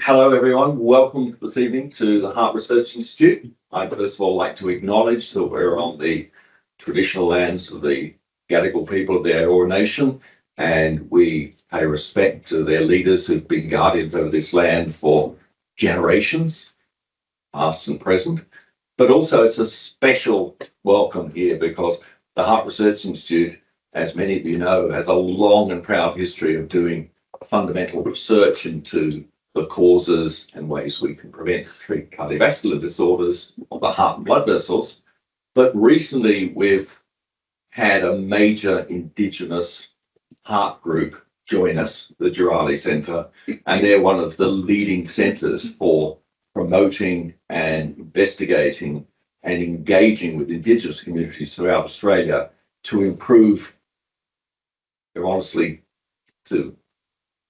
Hello everyone, welcome this evening to the Heart Research Institute. I'd first of all like to acknowledge that we're on the traditional lands of the Gadigal people of the Eora Nation, and we pay respect to their leaders who've been guardians over this land for generations, past and present. But also it's a special welcome here because the Heart Research Institute, as many of you know, has a long and proud history of doing fundamental research into the causes and ways we can prevent and treat cardiovascular disorders of the heart and blood vessels. But recently we've had a major Indigenous heart group join us, the Girali Centre, and they're one of the leading centres for promoting and investigating and engaging with Indigenous communities throughout Australia to improve, honestly, to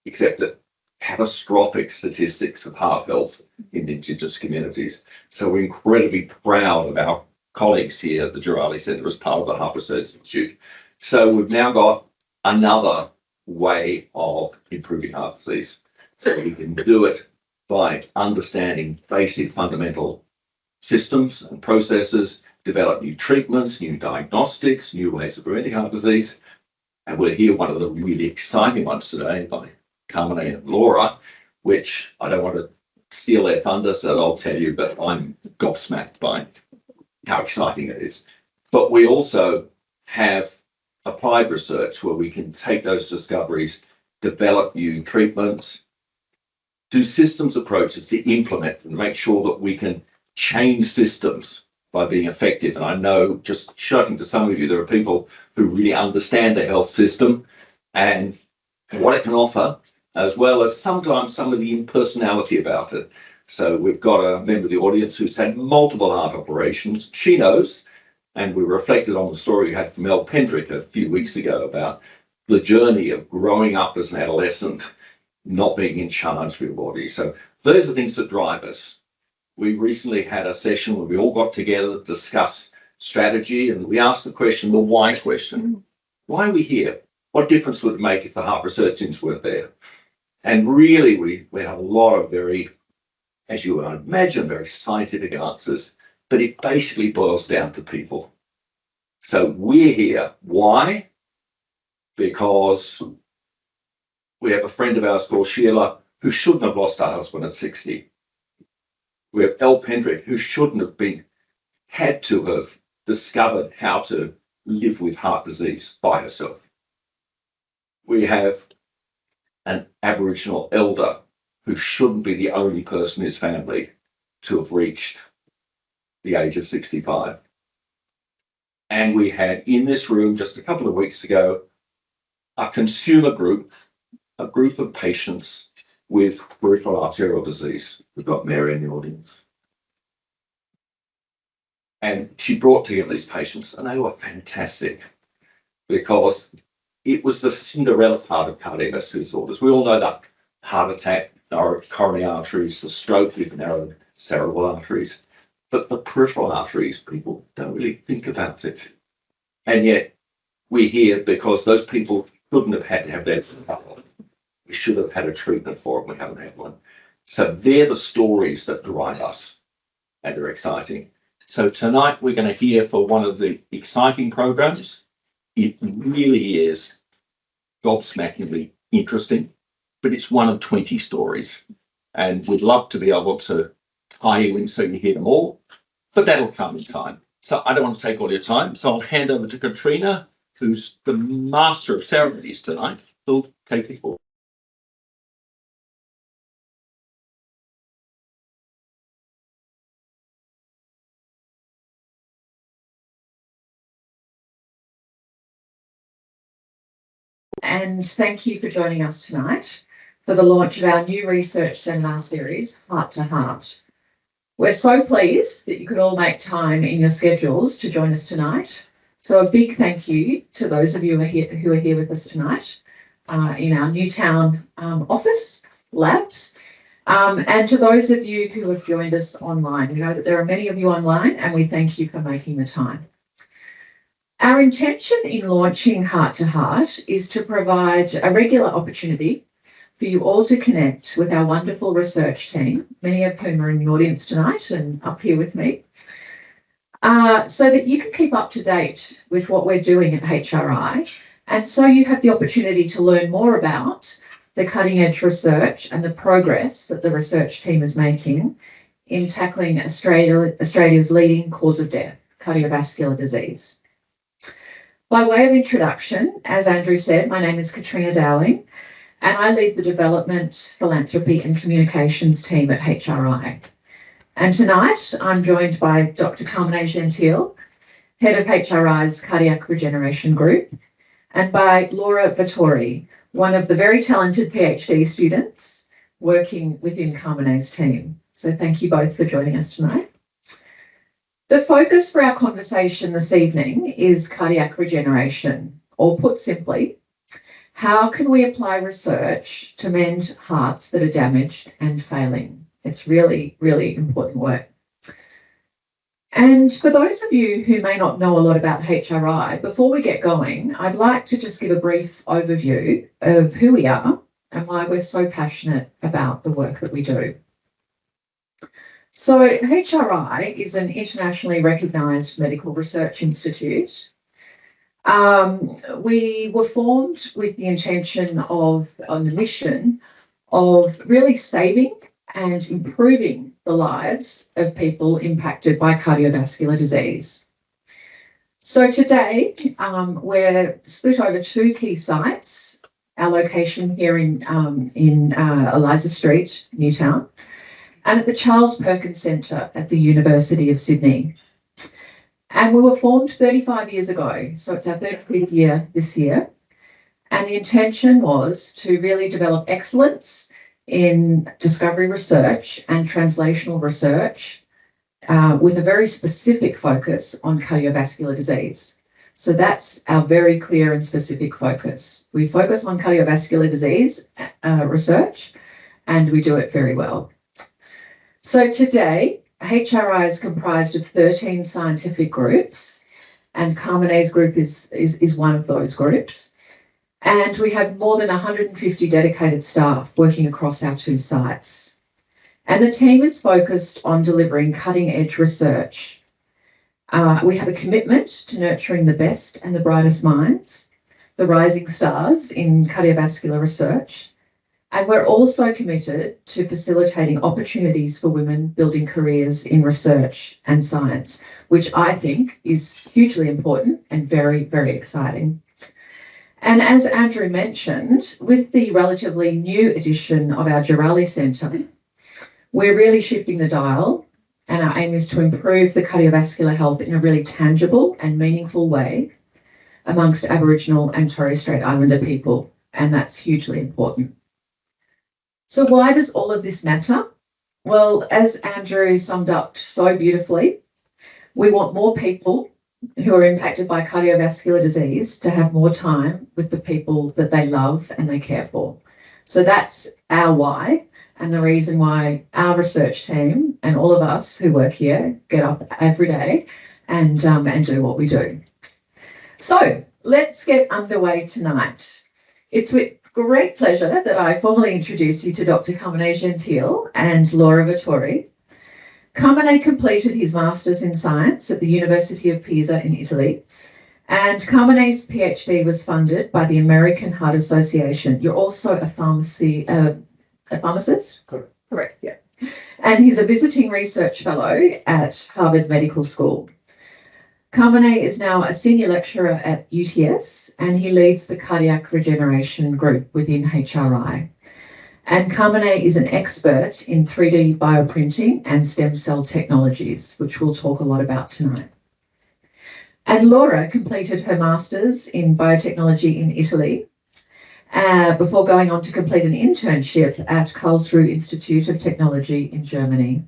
accept it, catastrophic statistics of heart health in Indigenous communities. So we're incredibly proud of our colleagues here at the Girali Centre as part of the Heart Research Institute. So we've now got another way of improving heart disease. So we can do it by understanding basic fundamental systems and processes, develop new treatments, new diagnostics, new ways of preventing heart disease. And we'll hear one of the really exciting ones today by Carmine and Laura, which I don't want to steal their thunder, so I'll tell you, but I'm gobsmacked by how exciting it is. But we also have applied research where we can take those discoveries, develop new treatments, do systems approaches to implement and make sure that we can change systems by being effective. And I know, just shouting to some of you, there are people who really understand the health system and what it can offer, as well as sometimes some of the impersonality about it. So we've got a member of the audience who's had multiple heart operations. She knows, and we reflected on the story we had from Elle Pendrick a few weeks ago about the journey of growing up as an adolescent, not being in charge of your body. So those are things that drive us. We recently had a session where we all got together to discuss strategy, and we asked the question, the why question. Why are we here? What difference would it make if the Heart Research Institute weren't there? And really, we had a lot of very, as you would imagine, very scientific answers, but it basically boils down to people. So we're here. Why? Because we have a friend of ours called Sheila who shouldn't have lost her husband at 60. We have Elle Pendrick who shouldn't have had to have discovered how to live with heart disease by herself. We have an Aboriginal elder who shouldn't be the only person in his family to have reached the age of 65. And we had in this room just a couple of weeks ago, a consumer group, a group of patients with peripheral arterial disease. We've got Mary in the audience. And she brought together these patients, and they were fantastic because it was the Cinderella part of cardiovascular disorders. We all know that heart attack, narrowed coronary arteries, the stroke with narrowed cerebral arteries. But the peripheral arteries, people don't really think about it. And yet we're here because those people couldn't have had to have their trouble. We should have had a treatment for them. We haven't had one. So they're the stories that drive us, and they're exciting. So tonight we're going to hear for one of the exciting programs. It really is gobsmackingly interesting, but it's one of 20 stories. And we'd love to be able to tie you in so you hear them all, but that'll come in time. So I don't want to take all your time, so I'll hand over to Katrina, who's the master of ceremonies tonight, who'll take you forward. And thank you for joining us tonight for the launch of our new research seminar series, Heart to Heart. We're so pleased that you could all make time in your schedules to join us tonight. So a big thank you to those of you who are here with us tonight in our Newtown office, labs, and to those of you who have joined us online. We know that there are many of you online, and we thank you for making the time. Our intention in launching Heart to Heart is to provide a regular opportunity for you all to connect with our wonderful research team, many of whom are in the audience tonight and up here with me, so that you can keep up to date with what we're doing at HRI. And so you have the opportunity to learn more about the cutting edge research and the progress that the research team is making in tackling Australia's leading cause of death, cardiovascular disease. By way of introduction, as Andrew said, my name is Katrina Dowling, and I lead the development, philanthropy and communications team at HRI. And tonight I'm joined by Dr Carmine Gentile, head of HRI's Cardiac Regeneration Group, and by Laura Vittori, one of the very talented PhD students working within Carmine's team. So thank you both for joining us tonight. The focus for our conversation this evening is cardiac regeneration, or put simply, how can we apply research to mend hearts that are damaged and failing? It's really, really important work. And for those of you who may not know a lot about HRI, before we get going, I'd like to just give a brief overview of who we are and why we're so passionate about the work that we do. So HRI is an internationally recognised medical research institute. We were formed with the intention of, on the mission of really saving and improving the lives of people impacted by cardiovascular disease. So today, we're split over two key sites, our location here in Eliza Street, Newtown, and at the Charles Perkins Centre at the University of Sydney. And we were formed 35 years ago, so it's our 35th year this year. And the intention was to really develop excellence in discovery research and translational research with a very specific focus on cardiovascular disease. So that's our very clear and specific focus. We focus on cardiovascular disease research, and we do it very well. So today, HRI is comprised of 13 scientific groups, and Carmine's group is one of those groups. And we have more than 150 dedicated staff working across our two sites. And the team is focused on delivering cutting-edge research. We have a commitment to nurturing the best and the brightest minds, the rising stars in cardiovascular research. And we're also committed to facilitating opportunities for women building careers in research and science, which I think is hugely important and very, very exciting. And as Andrew mentioned, with the relatively new addition of our Girali Centre, we're really shifting the dial, and our aim is to improve the cardiovascular health in a really tangible and meaningful way amongst Aboriginal and Torres Strait Islander people, and that's hugely important. So why does all of this matter? Well, as Andrew summed up so beautifully, we want more people who are impacted by cardiovascular disease to have more time with the people that they love and they care for. So that's our why, and the reason why our research team and all of us who work here get up every day and do what we do. So let's get underway tonight. It's with great pleasure that I formally introduce you to Dr Carmine Gentile and Laura Vittori. Carmine completed his Masters in Science at the University of Pisa in Italy, and Carmine's PhD was funded by the American Heart Association. You're also a pharmacist? Correct, yeah. And he's a visiting research fellow at Harvard Medical School. Carmine is now a senior lecturer at UTS, and he leads the Cardiac Regeneration Group within HRI. And Carmine is an expert in 3D bioprinting and stem cell technologies, which we'll talk a lot about tonight. And Laura completed her Masters in biotechnology in Italy before going on to complete an internship at Karlsruhe Institute of Technology in Germany.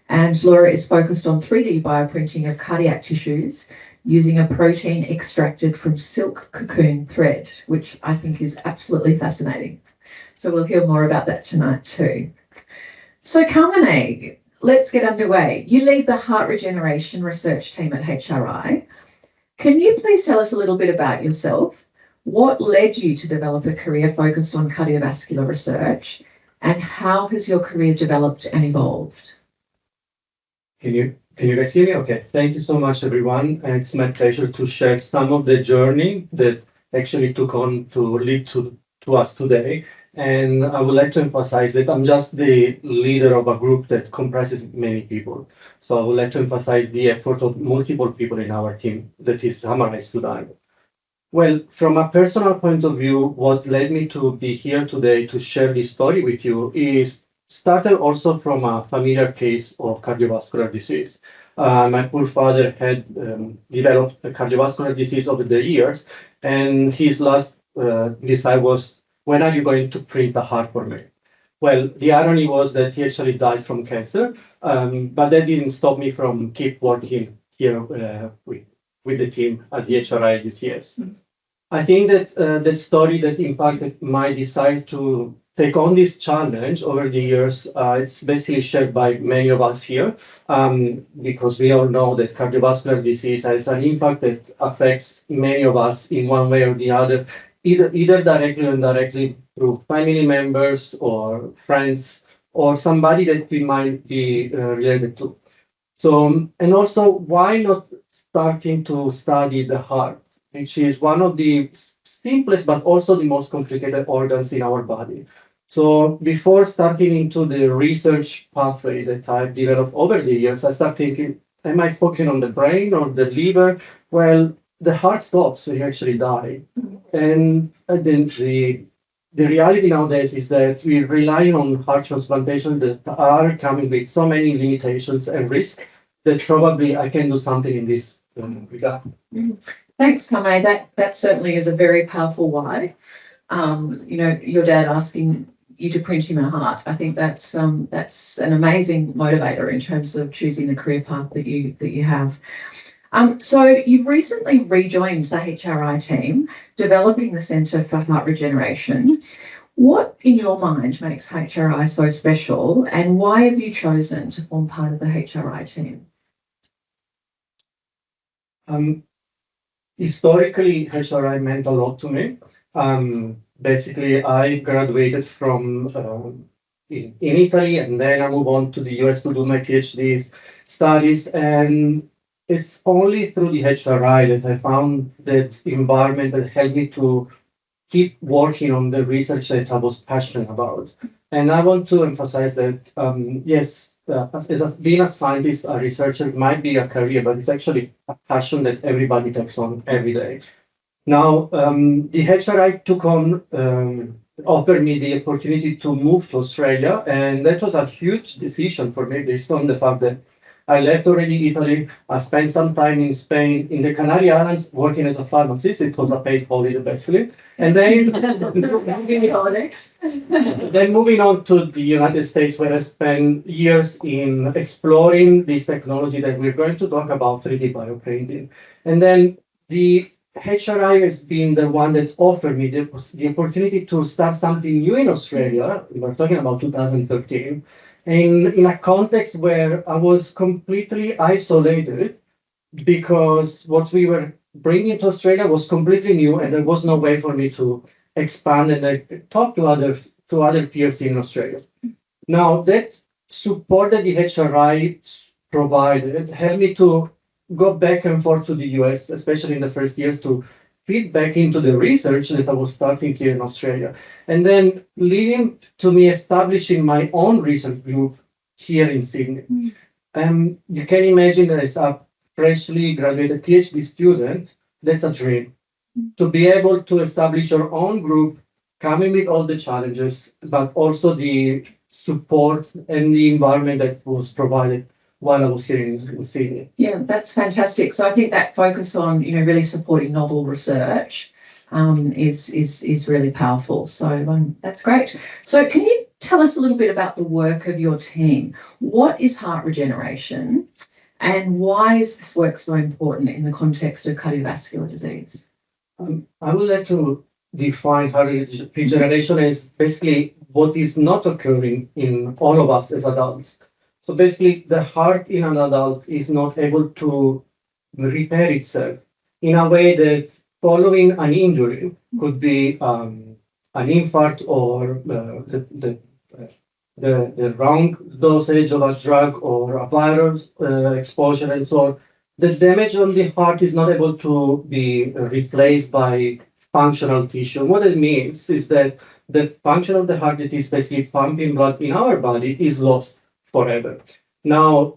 And Laura is focused on 3D bioprinting of cardiac tissues using a protein extracted from silk cocoon thread, which I think is absolutely fascinating. So we'll hear more about that tonight too. So Carmine, let's get underway. You lead the heart regeneration research team at HRI. Can you please tell us a little bit about yourself, What led you to develop a career focused on cardiovascular research, and how has your career developed and evolved? Can you guys hear me? Okay. Thank you so much, everyone. And it's my pleasure to share some of the journey that actually took on to lead to us today. And I would like to emphasize that I'm just the leader of a group that comprises many people. So I would like to emphasize the effort of multiple people in our team that is summarized today. Well, from a personal point of view, what led me to be here today to share this story with you is started also from a familiar case of cardiovascular disease. My poor father had developed a cardiovascular disease over the years, and his last desire was, when are you going to print a heart for me? Well, the irony was that he actually died from cancer, but that didn't stop me from keep working here with the team at the HRI UTS. I think that that story that impacted my desire to take on this challenge over the years, it's basically shared by many of us here, because we all know that cardiovascular disease has an impact that affects many of us in one way or the other, either directly or indirectly through family members or friends or somebody that we might be related to. So, and also, why not starting to study the heart, which is one of the simplest but also the most complicated organs in our body. So before starting into the research pathway that I've developed over the years, I started thinking, am I focusing on the brain or the liver? Well, the heart stops, so you actually die. And then the reality nowadays is that we rely on heart transplantation that are coming with so many limitations and risks that probably I can do something in this regard. Thanks, Carmine. That certainly is a very powerful why. Your dad asking you to print him a heart. I think that's an amazing motivator in terms of choosing the career path that you have. So you've recently rejoined the HRI team, developing the Centre for Heart Regeneration. What, in your mind, makes HRI so special, and why have you chosen to form part of the HRI team? Historically, HRI meant a lot to me. Basically, I graduated from in Italy, and then I moved on to the US to do my PhD studies. And it's only through the HRI that I found that environment that helped me to keep working on the research that I was passionate about. And I want to emphasize that, yes, being a scientist, a researcher might be a career, but it's actually a passion that everybody takes on every day. Now, the HRI offered me the opportunity to move to Australia, and that was a huge decision for me based on the fact that I left already Italy. I spent some time in Spain, in the Canary Islands, working as a pharmacist. It was a paid holiday, basically. And then then moving on to the United States, where I spent years in exploring this technology that we're going to talk about, 3D bioprinting. And then the HRI has been the one that offered me the opportunity to start something new in Australia. We're talking about 2013. In a context where I was completely isolated because what we were bringing to Australia was completely new, and there was no way for me to expand and talk to other peers in Australia. Now, that support that the HRI provided helped me to go back and forth to the US, especially in the first years, to feed back into the research that I was starting here in Australia. And then leading to me establishing my own research group here in Sydney. You can imagine that as a freshly graduated PhD student, that's a dream. To be able to establish your own group, coming with all the challenges, but also the support and the environment that was provided while I was here in Sydney. Yeah, that's fantastic. So I think that focus on, really supporting novel research is really powerful. So that's great. So can you tell us a little bit about the work of your team? What is heart regeneration, and why is this work so important in the context of cardiovascular disease? I would like to define heart regeneration as basically what is not occurring in all of us as adults. So basically, the heart in an adult is not able to repair itself in a way that following an injury, could be an infarct or the wrong dosage of a drug or a virus exposure and so on, the damage on the heart is not able to be replaced by functional tissue. What it means is that the function of the heart that is basically pumping blood in our body is lost forever. Now,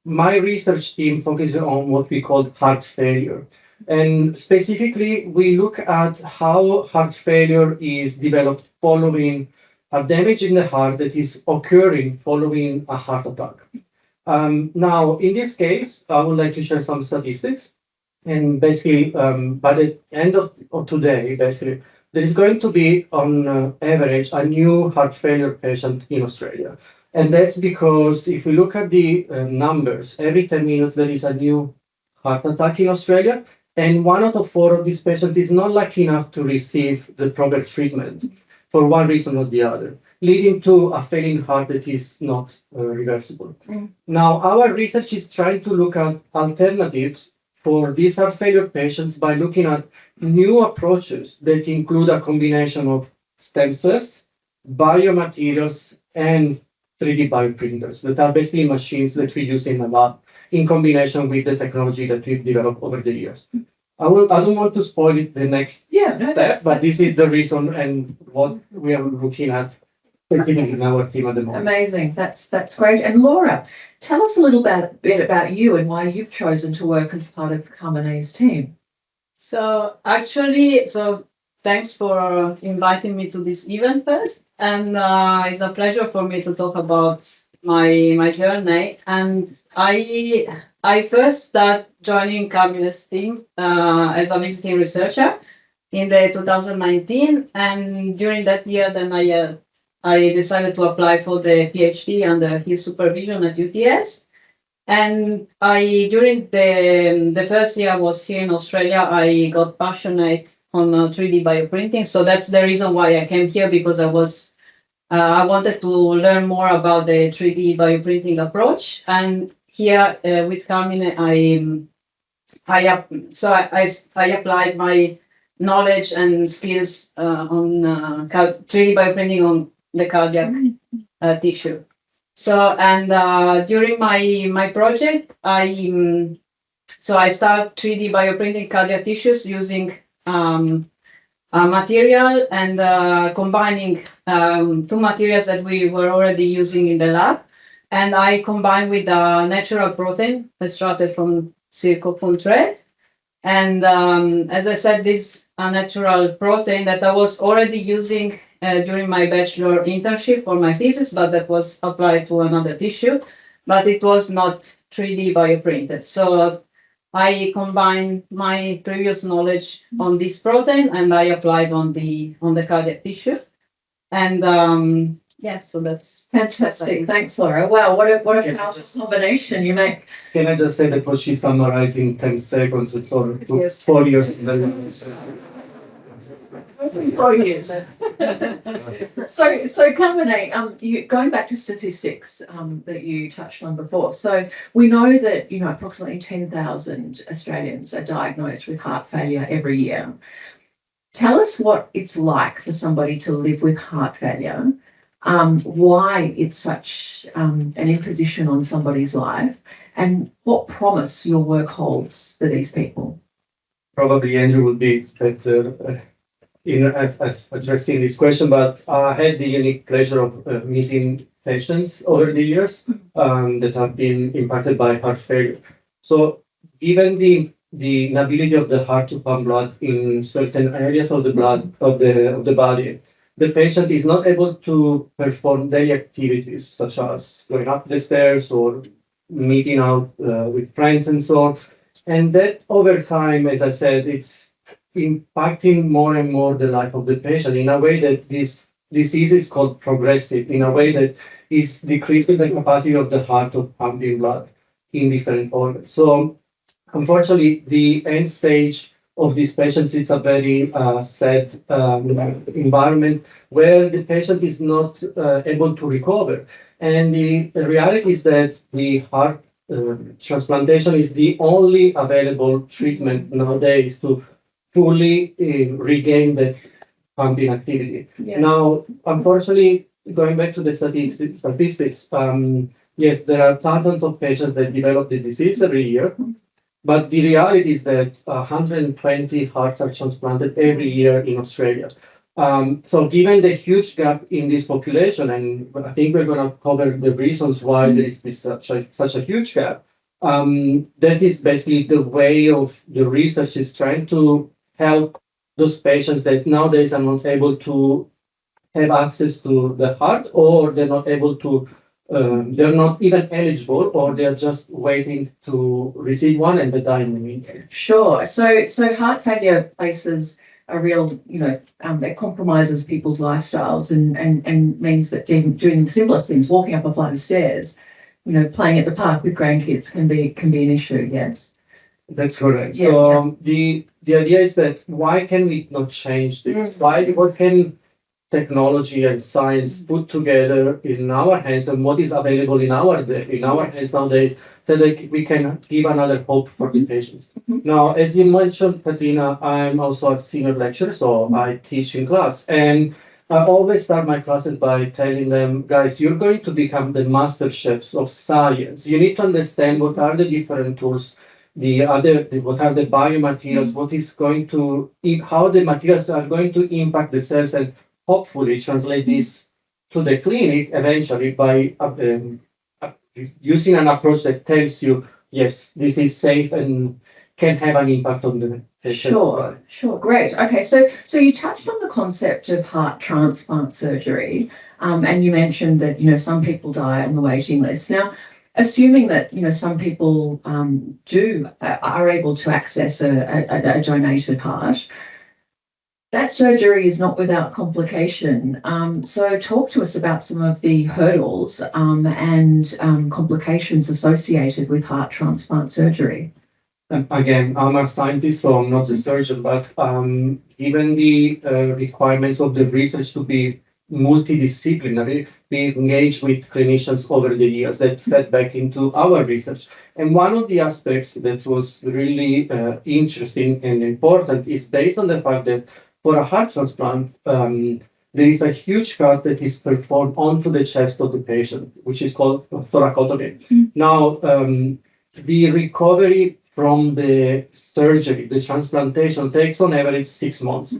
my research team focuses on what we call heart failure. And specifically, we look at how heart failure is developed following a damage in the heart that is occurring following a heart attack. Now, in this case, I would like to share some statistics. And basically, by the end of today, basically, there is going to be, on average, a new heart failure patient in Australia. And that's because if we look at the numbers, every 10 minutes there is a new heart attack in Australia. And 1 out of 4 of these patients is not lucky enough to receive the proper treatment for one reason or the other, leading to a failing heart that is not reversible. Now, our research is trying to look at alternatives for these heart failure patients by looking at new approaches that include a combination of stem cells, biomaterials, and 3D bioprinters that are basically machines that we use in the lab in combination with the technology that we've developed over the years. I don't want to spoil it the next steps, but this is the reason and what we are looking at basically in our team at the moment. Amazing. That's great. And Laura, tell us a little bit about you and why you've chosen to work as part of Carmine's team. So actually, thanks for inviting me to this event first. And it's a pleasure for me to talk about my journey. And I first started joining Carmine's team as a visiting researcher in the 2019. And during that year, then I decided to apply for the PhD under his supervision at UTS. And during the first year I was here in Australia, I got passionate on 3D bioprinting. So that's the reason why I came here, because I wanted to learn more about the 3D bioprinting approach. And here with Carmine, I applied my knowledge and skills on 3D bioprinting on the cardiac tissue. So, and during my project, I start 3D bioprinting cardiac tissues using material and combining 2 materials that we were already using in the lab. And I combined with a natural protein extracted from silkworm threads. And as I said, this natural protein that I was already using during my bachelor internship for my thesis, but that was applied to another tissue, but it was not 3D bioprinted. So I combined my previous knowledge on this protein and I applied on the cardiac tissue. And so that's fantastic. Thanks, Laura. Wow, what a powerful combination you make. Can I just say that what she's summarizing in 10 seconds, it's over 4 years. 4 years. So Carmine, going back to statistics that you touched on before. So we know that approximately 10,000 Australians are diagnosed with heart failure every year. Tell us what it's like for somebody to live with heart failure, why it's such an imposition on somebody's life, and what promise your work holds for these people. Probably Andrew would be better in addressing this question, but I had the unique pleasure of meeting patients over the years that have been impacted by heart failure. So given the inability of the heart to pump blood in certain areas of the blood of the body, the patient is not able to perform daily activities such as going up the stairs or meeting out with friends and so on. And that over time, as I said, it's impacting more and more the life of the patient in a way that this disease is called progressive, in a way that is decreasing the capacity of the heart of pumping blood in different organs. So unfortunately, the end stage of these patients is a very sad environment where the patient is not able to recover. And the reality is that the heart transplantation is the only available treatment nowadays to fully regain that pumping activity. Yeah. Now, unfortunately, going back to the statistics, yes, there are thousands of patients that develop the disease every year, but the reality is that 120 hearts are transplanted every year in Australia. So given the huge gap in this population, and I think we're going to cover the reasons why there is this such a huge gap, that is basically the way of the research is trying to help those patients that nowadays are not able to have access to the heart, or they're not able to, they're not even eligible, or they're just waiting to receive one and they die in the meantime. Sure. So heart failure places a real, it compromises people's lifestyles and means that even doing the simplest things, walking up a flight of stairs, playing at the park with grandkids can be an issue. Yes. That's correct. Yeah, So the idea is that why can we not change this? What can technology and science put together in our hands, and what is available in our hands nowadays, so that we can give another hope for the patients. Now, as you mentioned, Katrina, I'm also a senior lecturer, so I teach in class, and I always start my classes by telling them, guys, you're going to become the master chefs of science. You need to understand what are the different tools, what are the biomaterials, what is going to, how the materials are going to impact the cells, and hopefully translate this to the clinic eventually by using an approach that tells you, yes, this is safe and can have an impact on the patient. Sure, great. Okay, so you touched on the concept of heart transplant surgery, and you mentioned that some people die on the waiting list. Now, assuming that some people are able to access a donated heart, that surgery is not without complication. So talk to us about some of the hurdles and complications associated with heart transplant surgery. Again, I'm a scientist, so I'm not a surgeon, but given the requirements of the research to be multidisciplinary, we engaged with clinicians over the years that fed back into our research. And one of the aspects that was really interesting and important is based on the fact that for a heart transplant, there is a huge cut that is performed onto the chest of the patient, which is called thoracotomy. Now, the recovery from the surgery, the transplantation, takes on average 6 months.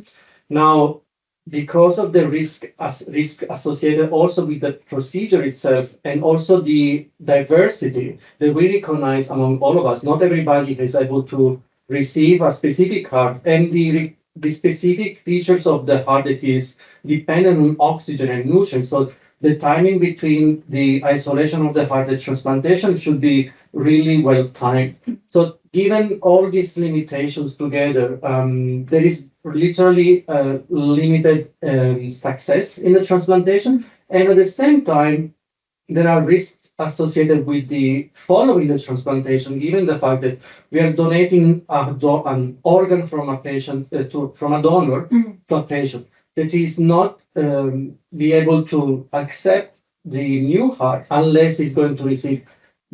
Now, because of the risk associated also with the procedure itself, and also the diversity that we recognize among all of us, not everybody is able to receive a specific heart, and the specific features of the heart that is dependent on oxygen and nutrients. So the timing between the isolation of the heart and transplantation should be really well timed. So given all these limitations together, there is literally limited success in the transplantation. And at the same time, there are risks associated with the following the transplantation, given the fact that we are donating an organ from a patient from a donor to a patient that is not be able to accept the new heart unless he's going to receive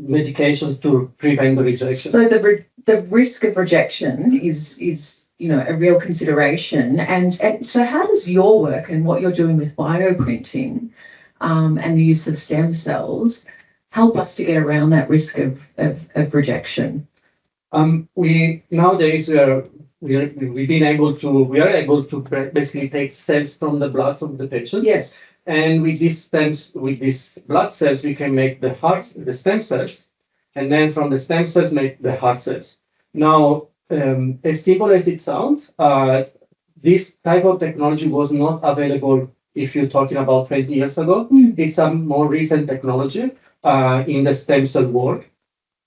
medications to prevent the rejection. So the risk of rejection is a real consideration. And so how does your work and what you're doing with bioprinting and the use of stem cells help us to get around that risk of rejection? Nowadays we are able to basically take cells from the blood of the patient. Yes. And with these blood cells, we can make the stem cells, and then from the stem cells make the heart cells. Now, as simple as it sounds, this type of technology was not available if you're talking about 20 years ago. It's a more recent technology in the stem cell world.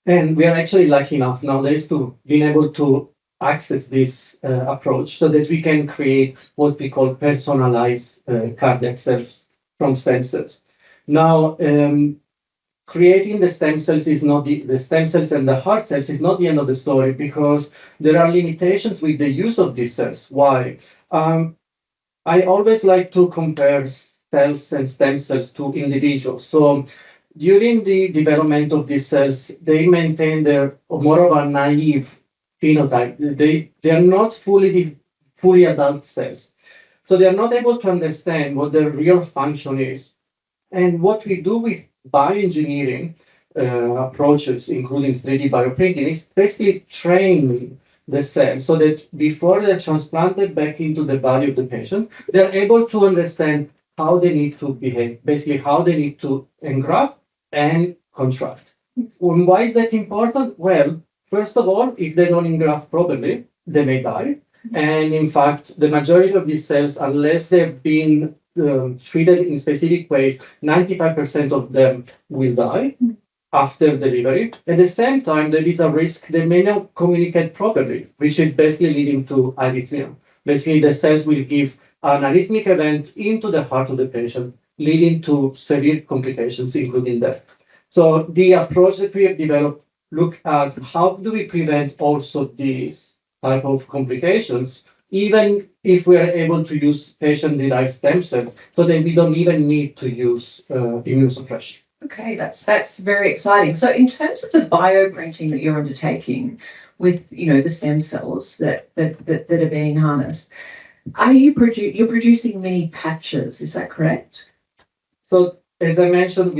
And we are actually lucky enough nowadays to be able to access this approach so that we can create what we call personalized cardiac cells from stem cells. Now, creating the stem cells is not the stem cells and the heart cells is not the end of the story, because there are limitations with the use of these cells. Why? I always like to compare cells and stem cells to individuals. So during the development of these cells, they maintain their more of a naive phenotype. They are not fully adult cells. So they are not able to understand what their real function is. And what we do with bioengineering approaches, including 3D bioprinting, is basically training the cell so that before they're transplanted back into the body of the patient, they're able to understand how they need to behave, basically how they need to engraft and contract. And why is that important? Well, first of all, if they don't engraft properly, they may die. And in fact, the majority of these cells, unless they've been treated in specific ways, 95% of them will die after delivery. At the same time, there is a risk they may not communicate properly, which is basically leading to arrhythmia. Basically, the cells will give an arrhythmic event into the heart of the patient, leading to severe complications, including death. So the approach that we have developed look at how do we prevent also these type of complications, even if we are able to use patient-derived stem cells, so that we don't even need to use immunosuppression. Okay, that's very exciting. So in terms of the bioprinting that you're undertaking with, the stem cells that are being harnessed, you're producing mini patches, is that correct? So as I mentioned,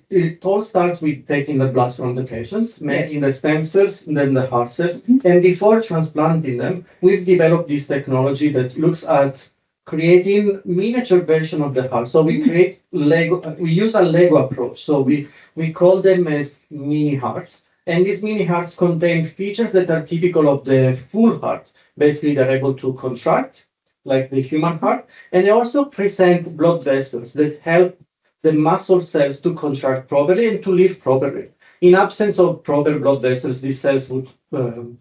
it all starts with taking the blood from the patients, making the stem cells, and then the heart cells. Mm-hmm. And before transplanting them, we've developed this technology that looks at creating miniature version of the heart. So we create Lego, we use a Lego approach. So we call them as mini hearts. And these mini hearts contain features that are typical of the full heart. Basically, they're able to contract like the human heart. And they also present blood vessels that help the muscle cells to contract properly and to live properly. In absence of proper blood vessels, these cells would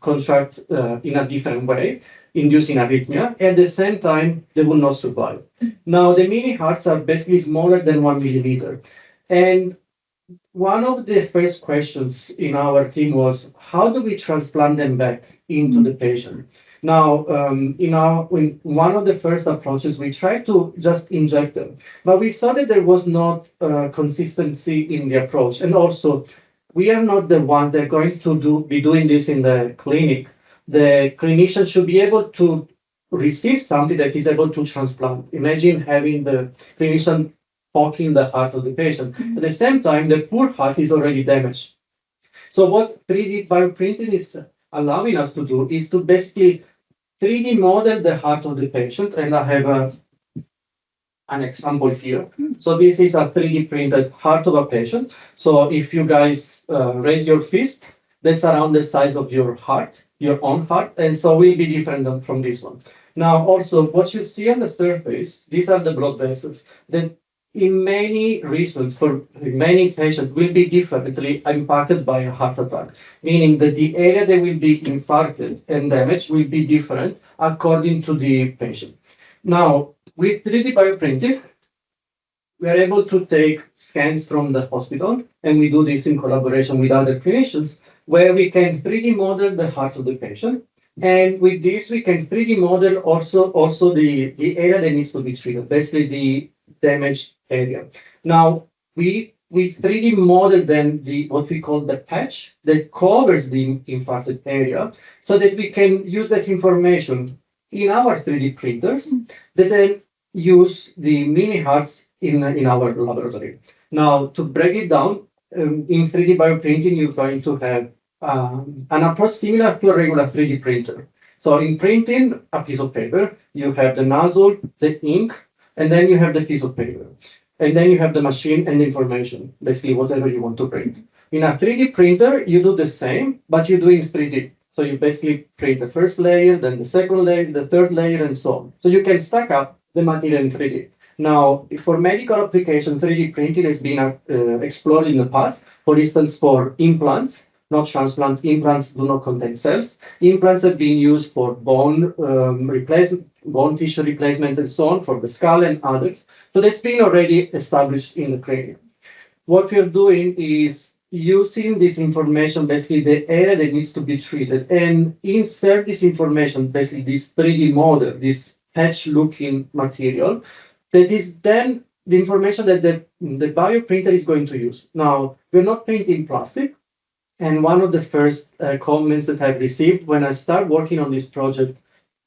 contract in a different way, inducing arrhythmia. At the same time, they will not survive. Now, the mini hearts are basically smaller than 1 millimeter. And one of the first questions in our team was, how do we transplant them back into the patient? Now, in one of the first approaches, we tried to just inject them, but we saw that there was not consistency in the approach. And also, we are not the ones that are going to be doing this in the clinic. The clinician should be able to receive something that is able to transplant. Imagine having the clinician poking the heart of the patient. At the same time, the poor heart is already damaged. So what 3D bioprinting is allowing us to do is to basically 3D model the heart of the patient, and I have an example here. So this is a 3D printed heart of a patient. So if you guys raise your fist, that's around the size of your heart, your own heart, and so will be different from this one. Now, also, what you see on the surface, these are the blood vessels that in many reasons, for many patients, will be differently impacted by a heart attack, meaning that the area that will be infarcted and damaged will be different according to the patient. Now, with 3D bioprinting, we are able to take scans from the hospital, and we do this in collaboration with other clinicians, where we can 3D model the heart of the patient. And with this, we can 3D model also the area that needs to be treated, basically the damaged area. Now, we 3D model then what we call the patch that covers the infarcted area, so that we can use that information in our 3D printers that then use the mini hearts in our laboratory. Now, to break it down, in 3D bioprinting, you're going to have an approach similar to a regular 3D printer. So in printing a piece of paper, you have the nozzle, the ink, and then you have the piece of paper. And then you have the machine and the information, basically whatever you want to print. In a 3D printer, you do the same, but you do it in 3D. So you basically print the first layer, then the second layer, the third layer, and so on. So you can stack up the material in 3D. Now, for medical application, 3D printing has been explored in the past. For instance, for implants, not transplant, implants do not contain cells. Implants have been used for bone replacement, bone tissue replacement, and so on, for the skull and others. So that's been already established in the clinic. What we're doing is using this information, basically the area that needs to be treated, and insert this information, basically this 3D model, this patch-looking material, that is then the information that the bioprinter is going to use. Now, we're not printing plastic. And one of the first comments that I've received when I started working on this project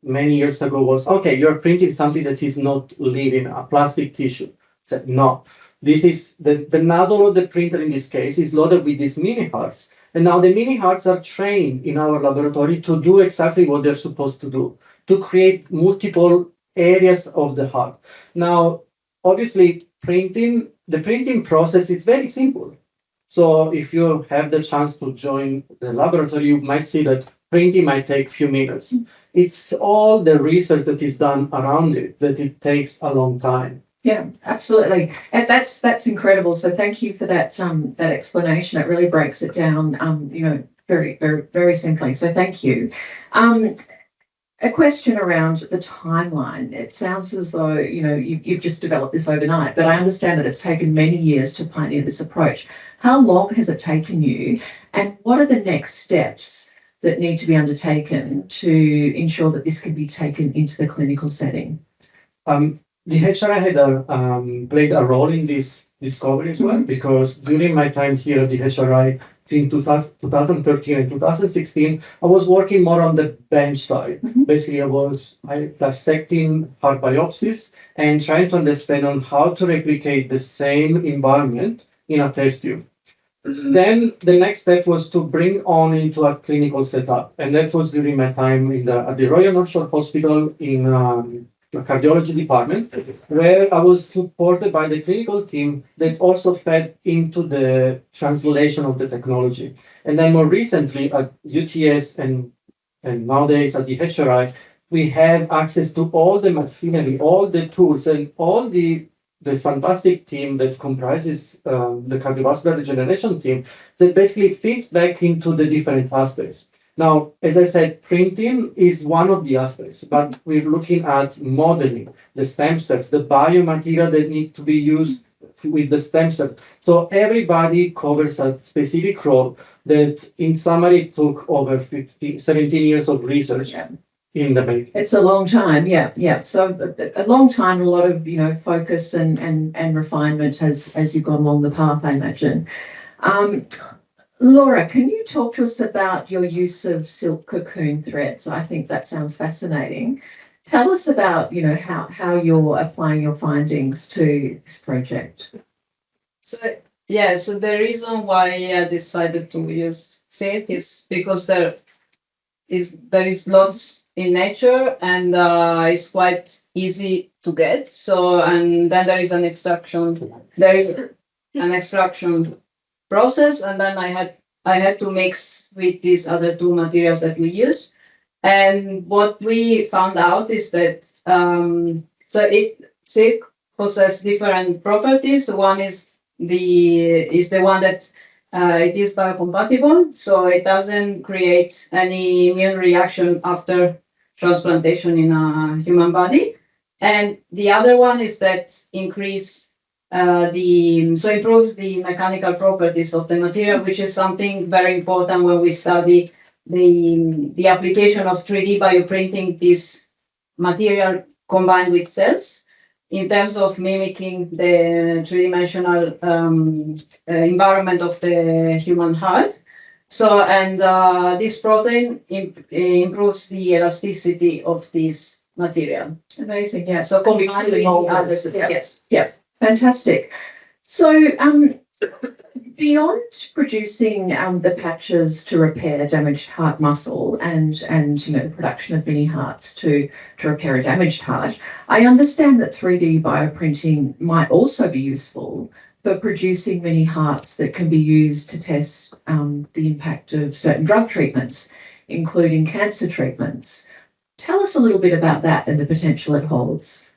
many years ago was, okay, you're printing something that is not living, a plastic tissue. I said, no, this is the nozzle of the printer in this case is loaded with these mini hearts. And now the mini hearts are trained in our laboratory to do exactly what they're supposed to do, to create multiple areas of the heart. Now, obviously, the printing process is very simple. So if you have the chance to join the laboratory, you might see that printing might take a few minutes. It's all the research that is done around it that it takes a long time. Yeah, absolutely. And that's incredible. So thank you for that that explanation. It really breaks it down, very, very, very simply. So thank you. A question around the timeline. It sounds as though, you've just developed this overnight, but I understand that it's taken many years to pioneer this approach. How long has it taken you? And what are the next steps that need to be undertaken to ensure that this can be taken into the clinical setting? The HRI had played a role in this discovery as well, because during my time here at the HRI, in 2013 and 2016, I was working more on the bench side. Basically, I dissecting heart biopsies and trying to understand on how to replicate the same environment in a test tube. Then the next step was to bring on into a clinical setup, and that was during my time at the Royal North Shore Hospital in the cardiology department, where I was supported by the clinical team that also fed into the translation of the technology. And then more recently at UTS and nowadays at the HRI, we have access to all the machinery, all the tools, and all the fantastic team that comprises the cardiovascular regeneration team that basically fits back into the different aspects. Now, as I said, printing is one of the aspects, but we're looking at modeling, the stem cells, the biomaterial that need to be used with the stem cells. So everybody covers a specific role that in summary took over 17 years of research in the making. It's a long time, yeah. So a long time, a lot of, focus and refinement as you've gone along the path, I imagine. Laura, can you talk to us about your use of silk cocoon threads? I think that sounds fascinating. Tell us about, how you're applying your findings to this project. So the reason why I decided to use silk is because there is lots in nature, and it's quite easy to get. So, and then there is an extraction process, and then I had to mix with these other two materials that we use. And what we found out is that silk possesses different properties. One is the one that it is biocompatible, so it doesn't create any immune reaction after transplantation in a human body. And the other one is that improves the mechanical properties of the material, which is something very important when we study the application of 3D bioprinting, this material combined with cells, in terms of mimicking the three-dimensional environment of the human heart. So, and this protein improves the elasticity of this material. Amazing, yeah. So combined with others, yes. Fantastic. So, beyond producing the patches to repair damaged heart muscle and the production of mini hearts to repair a damaged heart, I understand that 3D bioprinting might also be useful for producing mini hearts that can be used to test the impact of certain drug treatments, including cancer treatments. Tell us a little bit about that and the potential it holds.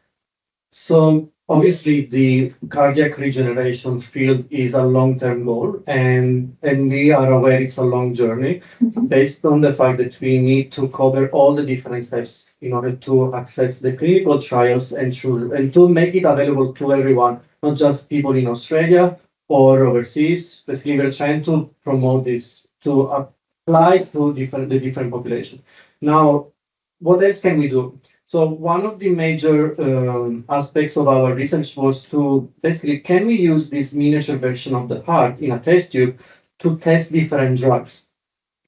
So obviously, the cardiac regeneration field is a long-term goal, and we are aware it's a long journey based on the fact that we need to cover all the different steps in order to access the clinical trials and to make it available to everyone, not just people in Australia or overseas. Basically, we're trying to promote this to apply to the different population. Now, what else can we do? So one of the major aspects of our research was to basically, can we use this miniature version of the heart in a test tube to test different drugs?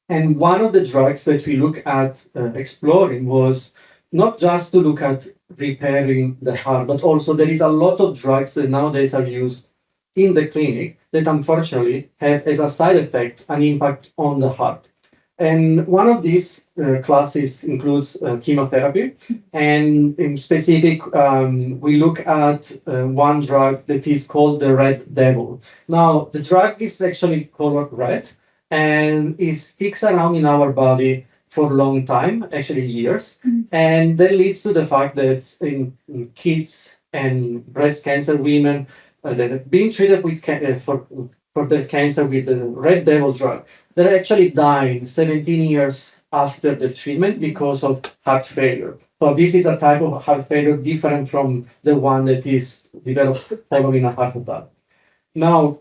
And one of the drugs that we look at exploring was not just to look at repairing the heart, but also there is a lot of drugs that nowadays are used in the clinic that unfortunately have as a side effect an impact on the heart. And one of these classes includes chemotherapy. And in specific, we look at one drug that is called the red devil. Now, the drug is actually colored red and it sticks around in our body for a long time, actually years. And that leads to the fact that in kids and breast cancer women that have been treated with for the cancer with the red devil drug, they're actually dying 17 years after the treatment because of heart failure. So this is a type of heart failure different from the one that is developed following a heart attack. Now,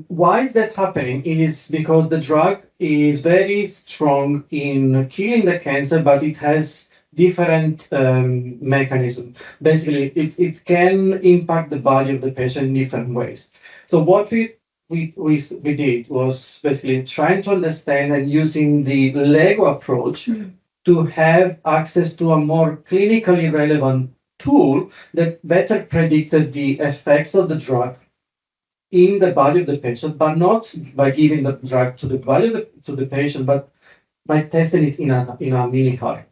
why is that happening? It is because the drug is very strong in killing the cancer, but it has different mechanism. Basically, it can impact the body of the patient in different ways. So what we did was basically trying to understand and using the Lego approach to have access to a more clinically relevant tool that better predicted the effects of the drug in the body of the patient, but not by giving the drug to the body of to the patient, but by testing it in a mini heart.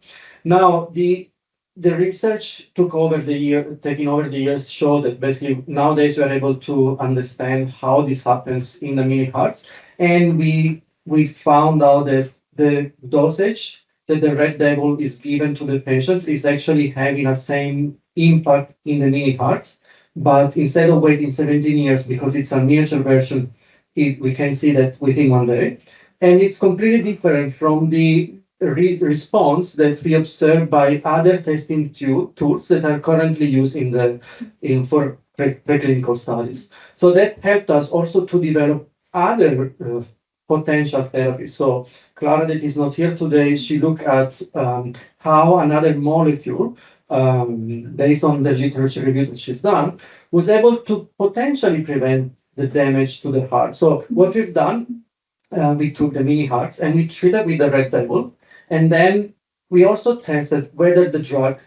Now, the research taking over the years showed that basically nowadays we are able to understand how this happens in the mini hearts, and we found out that the dosage that the red devil is given to the patients is actually having a same impact in the mini hearts, but instead of waiting 17 years because it's a miniature version, we can see that within 1 day, and it's completely different from the response that we observe by other testing tools that are currently used for preclinical studies. So that helped us also to develop other potential therapies. So Clara, that is not here today, she looked at how another molecule, based on the literature review that she's done, was able to potentially prevent the damage to the heart. So what we've done, we took the mini hearts and we treated with the red devil. And then we also tested whether the drug,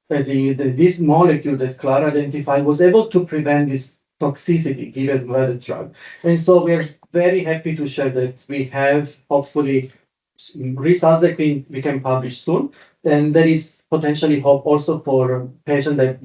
this molecule that Clara identified, was able to prevent this toxicity given by the drug. And so we're very happy to share that we have hopefully results that we can publish soon. And there is potentially hope also for patients that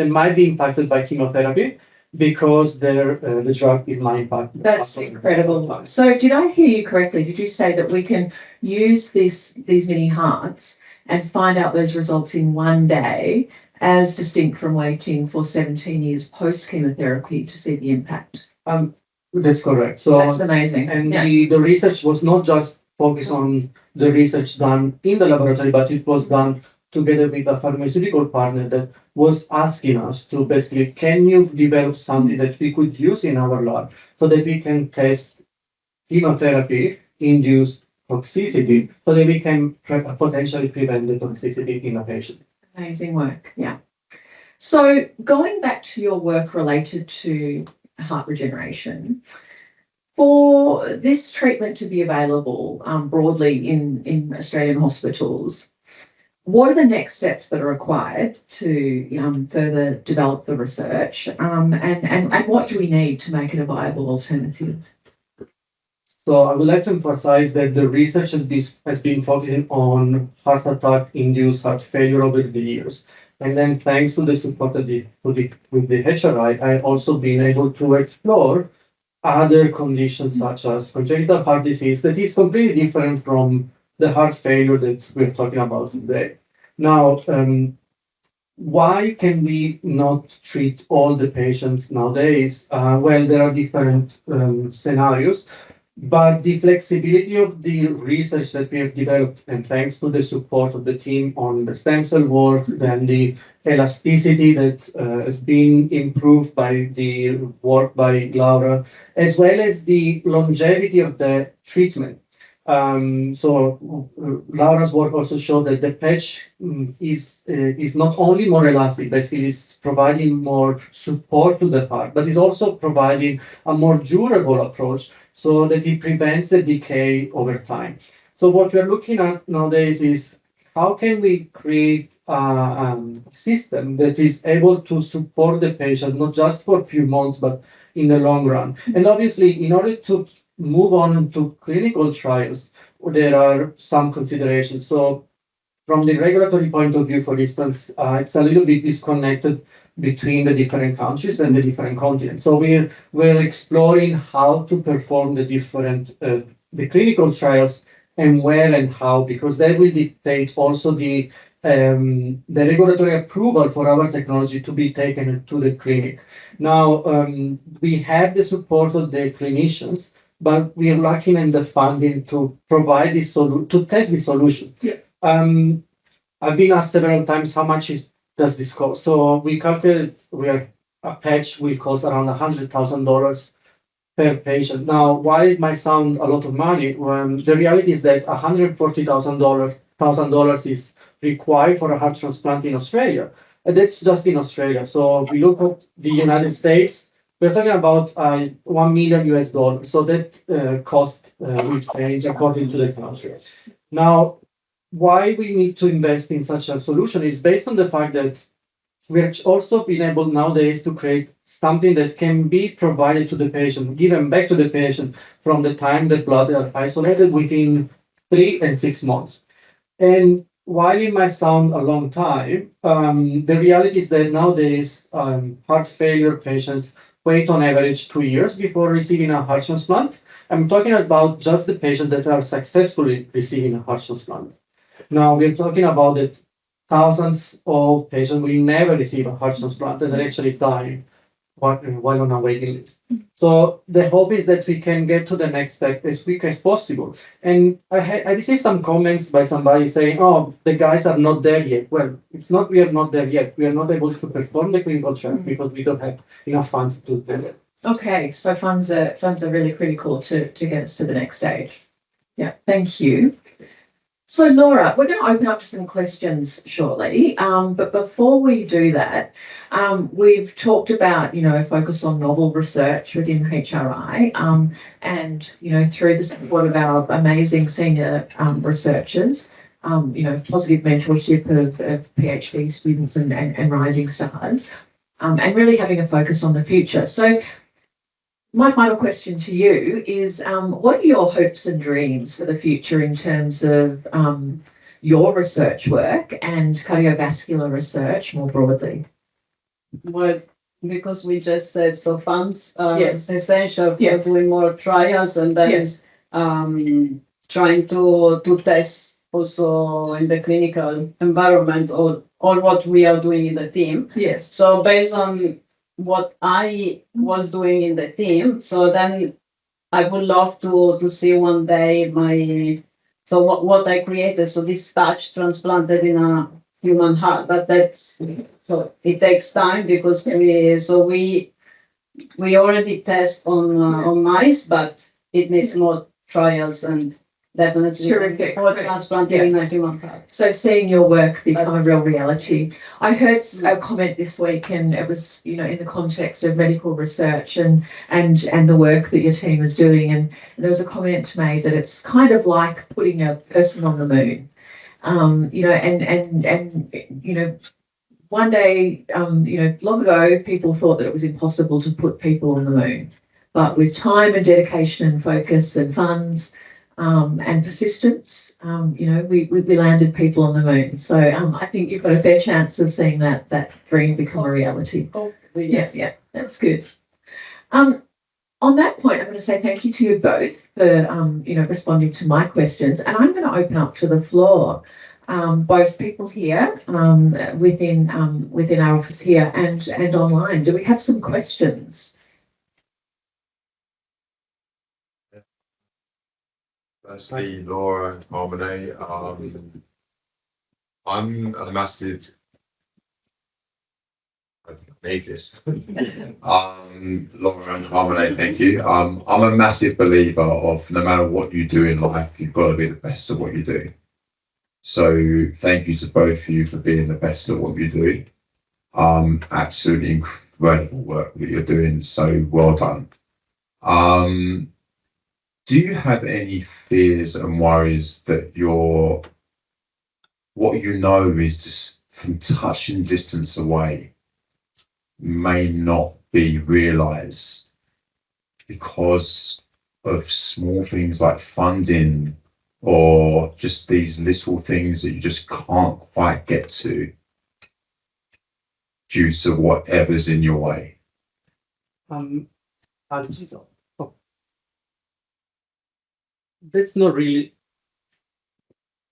might be impacted by chemotherapy because the drug is not impacted. That's incredible. So did I hear you correctly? Did you say that we can use these mini hearts and find out those results in 1 day as distinct from waiting for 17 years post-chemotherapy to see the impact? That's correct. So that's amazing. And the research was not just focused on the research done in the laboratory, but it was done together with a pharmaceutical partner that was asking us to basically, can you develop something that we could use in our lab so that we can test chemotherapy-induced toxicity so that we can potentially prevent the toxicity in a patient. Amazing work, yeah. So going back to your work related to heart regeneration, for this treatment to be available broadly in Australian hospitals, what are the next steps that are required to further develop the research, and what do we need to make it a viable alternative? So I would like to emphasize that the research has been focusing on heart attack-induced heart failure over the years. And then thanks to the support with the HRI, I've also been able to explore other conditions such as congenital heart disease that is completely different from the heart failure that we're talking about today. Now, why can we not treat all the patients nowadays? Well, there are different scenarios, but the flexibility of the research that we have developed, and thanks to the support of the team on the stem cell work and the elasticity that has been improved by the work by Laura, as well as the longevity of the treatment, Laura's work also showed that the patch is not only more elastic, basically it's providing more support to the heart, but is also providing a more durable approach so that it prevents the decay over time. So what we're looking at nowadays is how can we create a system that is able to support the patient, not just for a few months, but in the long run. And obviously, in order to move on to clinical trials, there are some considerations. So from the regulatory point of view, for instance, it's a little bit disconnected between the different countries and the different continents. So we're exploring how to perform the different the clinical trials and where and how, because that will dictate also the regulatory approval for our technology to be taken to the clinic. Now, we have the support of the clinicians, but we are lacking in the funding to provide this to test the solution. Yeah. I've been asked several times how much does this cost. So we calculate a patch will cost around $100,000 per patient. Now, while it might sound a lot of money, the reality is that $140,000 is required for a heart transplant in Australia. And that's just in Australia. So if we look at the United States, we're talking about $1 million US. So that cost will change according to the country. Now, why we need to invest in such a solution is based on the fact that we're also being able nowadays to create something that can be provided to the patient, given back to the patient from the time that blood are isolated within 3 and 6 months. And while it might sound a long time, the reality is that nowadays heart failure patients wait on average 2 years before receiving a heart transplant. I'm talking about just the patients that are successfully receiving a heart transplant. Now we're talking about that thousands of patients will never receive a heart transplant and are actually dying while on a waiting list. So the hope is that we can get to the next step as quick as possible. And I received some comments by somebody saying, "Oh, the guys are not there yet." Well, it's not we are not there yet. We are not able to perform the clinical trial because we don't have enough funds to do it. Okay, so funds are really critical to get us to the next stage. Yeah, thank you. So Laura, we're going to open up to some questions shortly, but before we do that, we've talked about, focus on novel research within HRI, and, through the support of our amazing senior researchers, positive mentorship of PhD students and rising stars, and really having a focus on the future. So my final question to you is, what are your hopes and dreams for the future in terms of your research work and cardiovascular research more broadly? Well, because we just said so funds are Yes. essential for Yeah. doing more trials and then Yes. trying to test also in the clinical environment or what we are doing in the team. Yes. So based on what I was doing in the team, so then I would love to see one day what I created. So this patch transplanted in a human heart, but so it takes time because we already test on mice, but it needs more trials and definitely Terrific. for transplanting in a human heart. So seeing your work become a real reality. I heard a comment this week, and it was, in the context of medical research and the work that your team is doing. And there was a comment made that it's kind of like putting a person on the moon. One day, long ago, people thought that it was impossible to put people on the moon. But with time and dedication and focus and funds, and persistence, we landed people on the moon. So I think you've got a fair chance of seeing that dream become a reality. Yes. Yeah, that's good. On that point, I'm going to say thank you to you both for responding to my questions, and I'm going to open up to the floor. Both people here within our office here and online. Do we have some questions? Firstly, Laura and Carmine, I'm a massive I need this. Laura and Carmine, thank you. I'm a massive believer of no matter what you do in life, you've got to be the best at what you do. So thank you to both of you for being the best at what you do. Absolutely incredible work that you're doing. So well done. Do you have any fears and worries that what you know is just from touching distance away may not be realized because of small things like funding or just these little things that you just can't quite get to due to whatever's in your way? That's not really.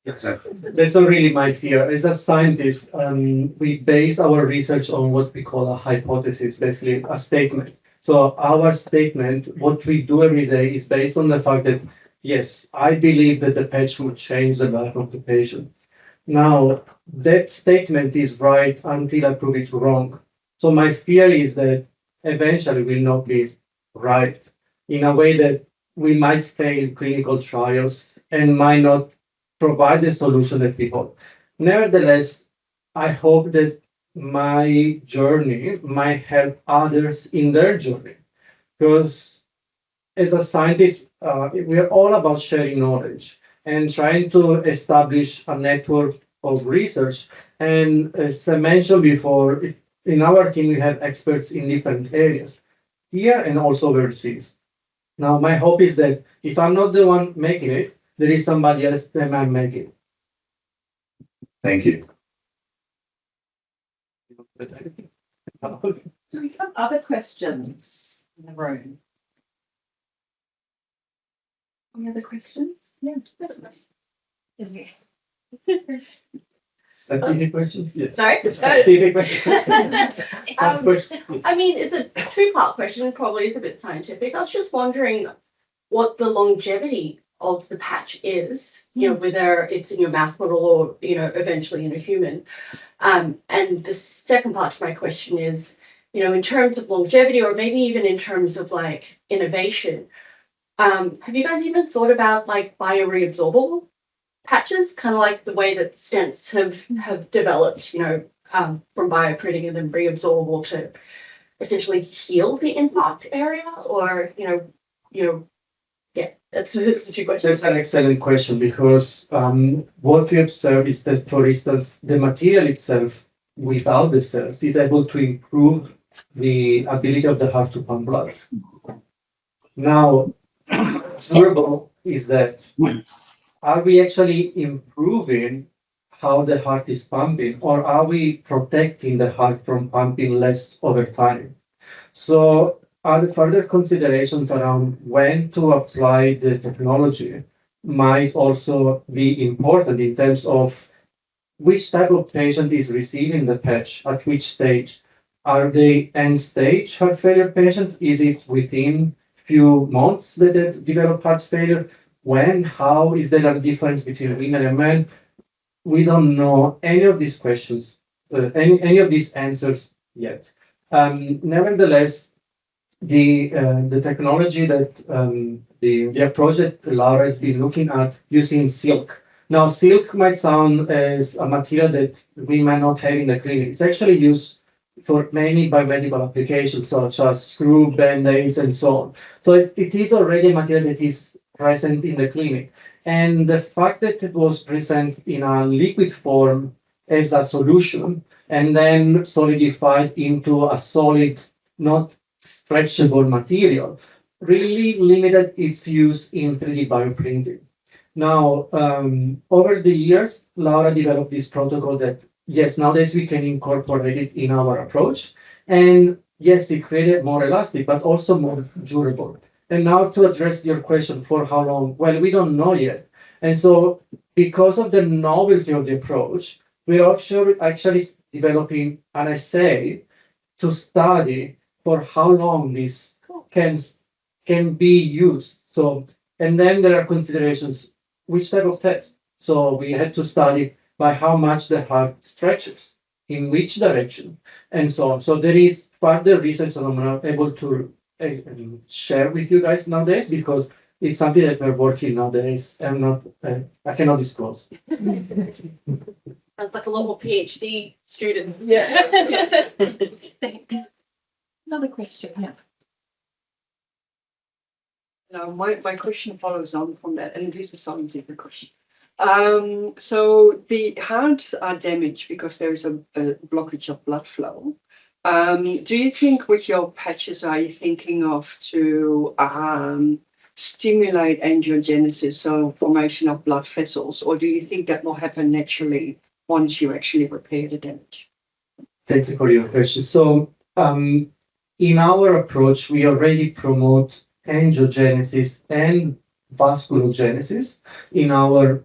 That's not really my fear. As a scientist, we base our research on what we call a hypothesis, basically a statement. So our statement, what we do every day, is based on the fact that, yes, I believe that the patch will change the life of the patient. Now, that statement is right until I prove it wrong. So my fear is that eventually will not be right in a way that we might fail clinical trials and might not provide the solution that we hope. Nevertheless, I hope that my journey might help others in their journey. Because as a scientist, we are all about sharing knowledge and trying to establish a network of research. And as I mentioned before, in our team, we have experts in different areas, here and also overseas. Now, my hope is that if I'm not the one making it, there is somebody else that might make it. Thank you. Do we have other questions in the room? Any other questions? Yeah. Scientific questions? Yes. Sorry? Scientific questions. I mean, it's a two-part question, probably is a bit scientific. I was just wondering what the longevity of the patch is, you know, whether it's in your mouse model or, you know, eventually in a human. And the second part to my question is, you know, in terms of longevity or maybe even in terms of like innovation, have you guys even thought about like bioreabsorbable patches, kind of like the way that stents have developed, you know, from bioprinting and then reabsorbable to essentially heal the impact area, or yeah, that's the two questions. That's an excellent question because what we observe is that, for instance, the material itself without the cells is able to improve the ability of the heart to pump blood. Now, durable is that are we actually improving how the heart is pumping, or are we protecting the heart from pumping less over time? So other further considerations around when to apply the technology might also be important in terms of which type of patient is receiving the patch at which stage. Are they end stage heart failure patients? Is it within few months that they've developed heart failure? When? How? Is there a difference between women and men? We don't know any of these questions, any of these answers yet. Nevertheless, the technology that the approach that Laura has been looking at using silk. Now, silk might sound as a material that we might not have in the clinic. It's actually used for many biomedical applications, such as screw, band-aids, and so on. So it is already a material that is present in the clinic. And the fact that it was present in a liquid form as a solution and then solidified into a solid, not stretchable material really limited its use in 3D bioprinting. Now, over the years, Laura developed this protocol that, yes, nowadays we can incorporate it in our approach. And yes, it created more elastic, but also more durable. And now to address your question, for how long? Well, we don't know yet. And so because of the novelty of the approach, we're actually developing an assay to study for how long this can be used. So, and then there are considerations, which type of test? So we had to study by how much the heart stretches. in which direction, and so on. So there is further research that I'm not able to share with you guys nowadays because it's something that we're working nowadays. I cannot disclose. Sounds like a lot more PhD student. Yeah. Another question, yeah. No, my question follows on from that, and it is a scientific question. So the hearts are damaged because there is a blockage of blood flow. Do you think with your patches, are you thinking of to stimulate angiogenesis, so formation of blood vessels, or do you think that will happen naturally once you actually repair the damage? Thank you for your question. So, in our approach, we already promote angiogenesis and vasculogenesis in our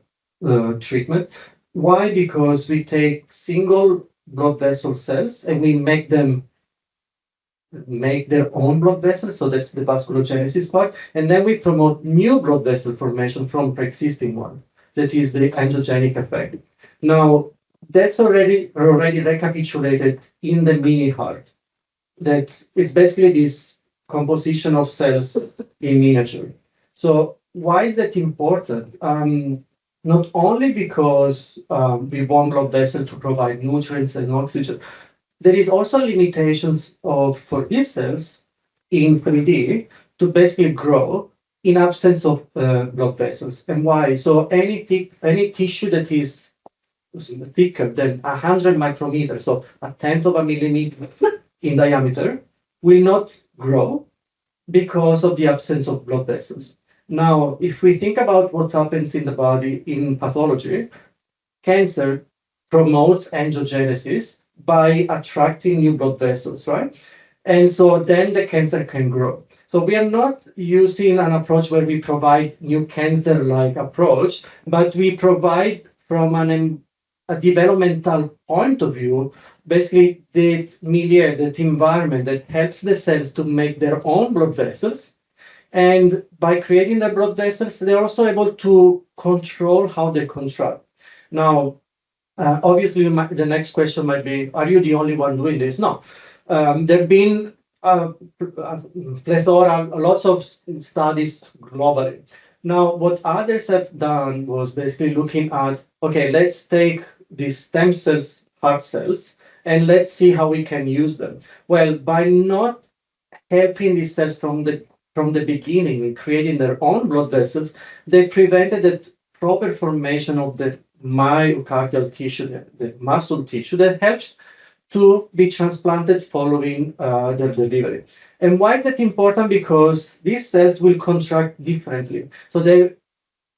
treatment. Why? Because we take single blood vessel cells and we make them make their own blood vessels. So that's the vasculogenesis part. And then we promote new blood vessel formation from pre-existing ones. That is the angiogenic effect. Now, that's already recapitulated in the mini heart. That it's basically this composition of cells in miniature. So why is that important? Not only because we want blood vessel to provide nutrients and oxygen, there is also limitations for these cells in 3D to basically grow in absence of blood vessels. And why? So any tissue that is thicker than 100 micrometers, so a tenth of a millimeter in diameter, will not grow because of the absence of blood vessels. Now, if we think about what happens in the body in pathology, cancer promotes angiogenesis by attracting new blood vessels, right? And so then the cancer can grow. So we are not using an approach where we provide new cancer-like approach, but we provide from a developmental point of view, basically the milieu, that environment that helps the cells to make their own blood vessels. And by creating the blood vessels, they're also able to control how they contract. Now, obviously, the next question might be, are you the only one doing this? No. There have been plethora, lots of studies globally. Now, what others have done was basically looking at, okay, let's take these stem cells, heart cells, and let's see how we can use them. Well, by not helping these cells from the beginning in creating their own blood vessels, they prevented the proper formation of the myocardial tissue, the muscle tissue that helps to be transplanted following the delivery. And why is that important? Because these cells will contract differently. So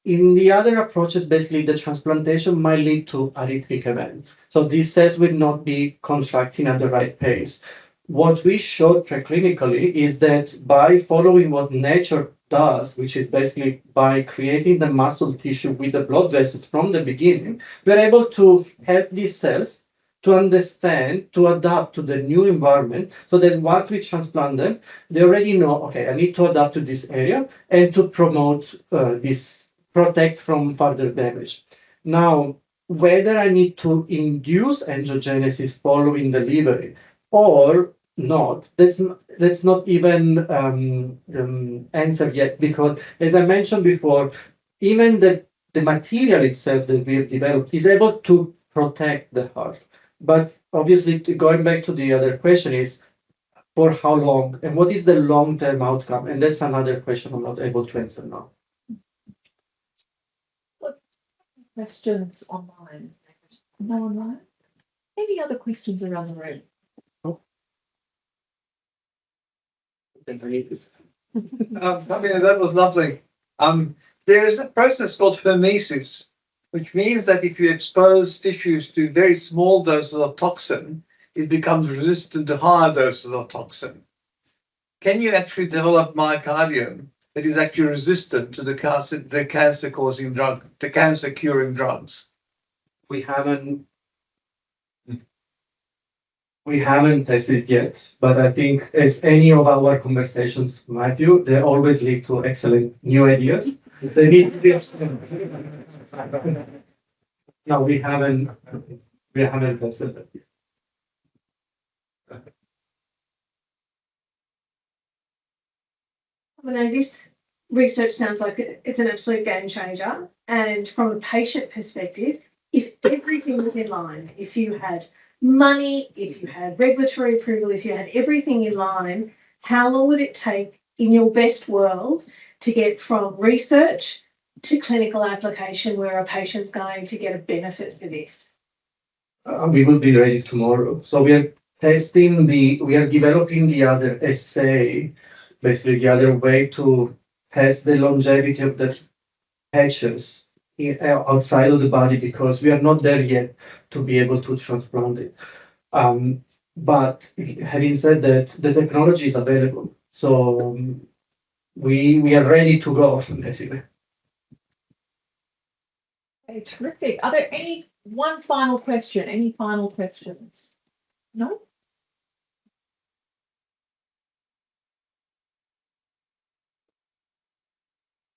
in the other approaches, basically the transplantation might lead to arrhythmic event. So these cells will not be contracting at the right pace. What we showed preclinically is that by following what nature does, which is basically by creating the muscle tissue with the blood vessels from the beginning, we're able to help these cells to understand, to adapt to the new environment, so that once we transplant them, they already know, okay, I need to adapt to this area and to promote protect from further damage. Now, whether I need to induce angiogenesis following delivery or not, that's not even answered yet, because as I mentioned before, even the material itself that we have developed is able to protect the heart. But obviously, going back to the other question is, for how long and what is the long-term outcome? And that's another question I'm not able to answer now. Questions online? No online? Any other questions around the room? I mean, that was lovely. There is a process called hormesis, which means that if you expose tissues to very small doses of toxin, it becomes resistant to higher doses of toxin. Can you actually develop myocardium that is actually resistant to the cancer-causing drug, the cancer-curing drugs? We haven't tested yet, but I think as any of our conversations, Matthew, they always lead to excellent new ideas. They need to be experimented. No, we haven't tested that yet. I know this research sounds like it's an absolute game changer. And from a patient perspective, if everything was in line, if you had money, if you had regulatory approval, if you had everything in line, how long would it take in your best world to get from research to clinical application where a patient's going to get a benefit for this? We will be ready tomorrow. So we are developing the other assay, basically the other way to test the longevity of the patches outside of the body, because we are not there yet to be able to transplant it. But having said that, the technology is available. So we are ready to go, basically. Okay, terrific. Are there one final question? Any final questions? No?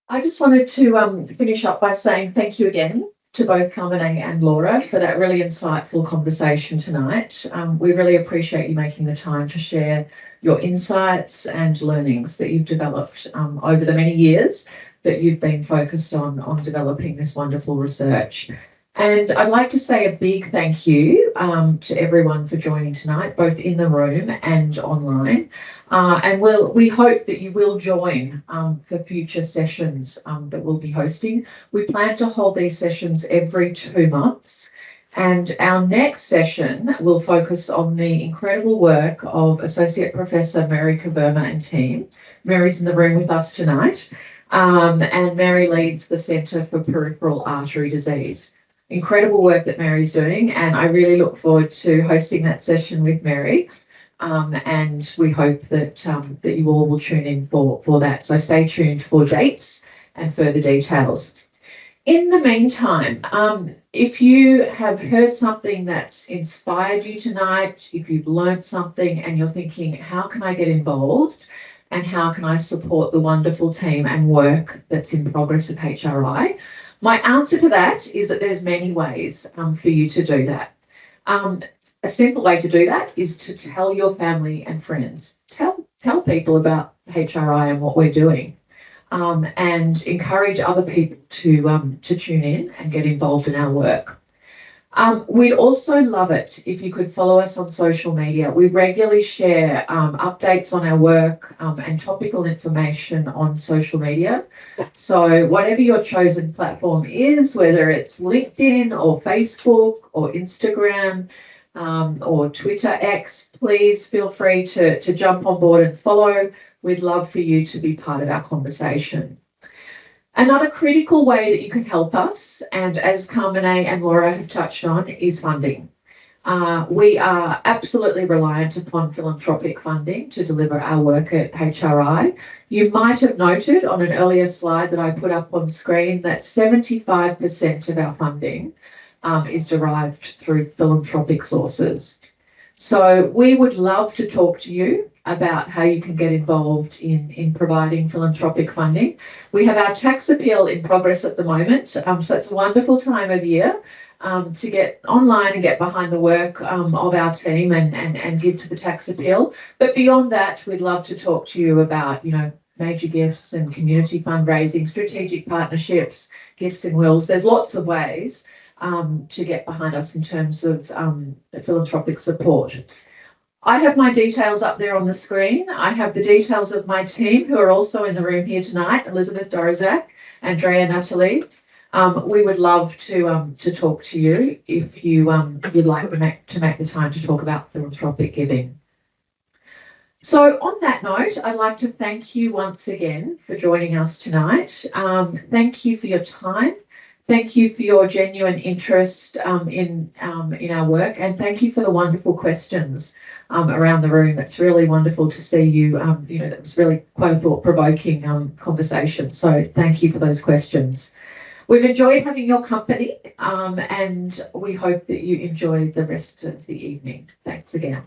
I just wanted to finish up by saying thank you again to both Carmine and Laura for that really insightful conversation tonight. We really appreciate you making the time to share your insights and learnings that you've developed over the many years that you've been focused on developing this wonderful research. And I'd like to say a big thank you to everyone for joining tonight, both in the room and online. And we hope that you will join for future sessions that we'll be hosting. We plan to hold these sessions every 2 months. And our next session will focus on the incredible work of Associate Professor Mary Kaverma and team. Mary's in the room with us tonight. And Mary leads the Centre for Peripheral Artery Disease. Incredible work that Mary's doing, and I really look forward to hosting that session with Mary. And we hope that you all will tune in for that. So stay tuned for dates and further details. In the meantime, if you have heard something that's inspired you tonight, if you've learned something and you're thinking, how can I get involved? And how can I support the wonderful team and work that's in progress at HRI? My answer to that is that there's many ways for you to do that. A simple way to do that is to tell your family and friends. Tell people about HRI and what we're doing, and encourage other people to tune in and get involved in our work. We'd also love it if you could follow us on social media. We regularly share updates on our work and topical information on social media. So whatever your chosen platform is, whether it's LinkedIn or Facebook or Instagram or Twitter X, please feel free to jump on board and follow. We'd love for you to be part of our conversation. Another critical way that you can help us, and as Carmine and Laura have touched on, is funding. We are absolutely reliant upon philanthropic funding to deliver our work at HRI. You might have noted on an earlier slide that I put up on screen that 75% of our funding is derived through philanthropic sources. So we would love to talk to you about how you can get involved in providing philanthropic funding. We have our tax appeal in progress at the moment, so it's a wonderful time of year to get online and get behind the work of our team and give to the tax appeal. But beyond that, we'd love to talk to you about, major gifts and community fundraising, strategic partnerships, gifts and wills. There's lots of ways to get behind us in terms of philanthropic support. I have my details up there on the screen. I have the details of my team who are also in the room here tonight, Elizabeth Dorozak, Andrea Nathalie. We would love to talk to you if you would like to make the time to talk about philanthropic giving. So on that note, I'd like to thank you once again for joining us tonight. Thank you for your time. Thank you for your genuine interest in our work, and thank you for the wonderful questions around the room. It's really wonderful to see you. That was really quite a thought-provoking conversation. So thank you for those questions. We've enjoyed having your company, and we hope that you enjoy the rest of the evening. Thanks again.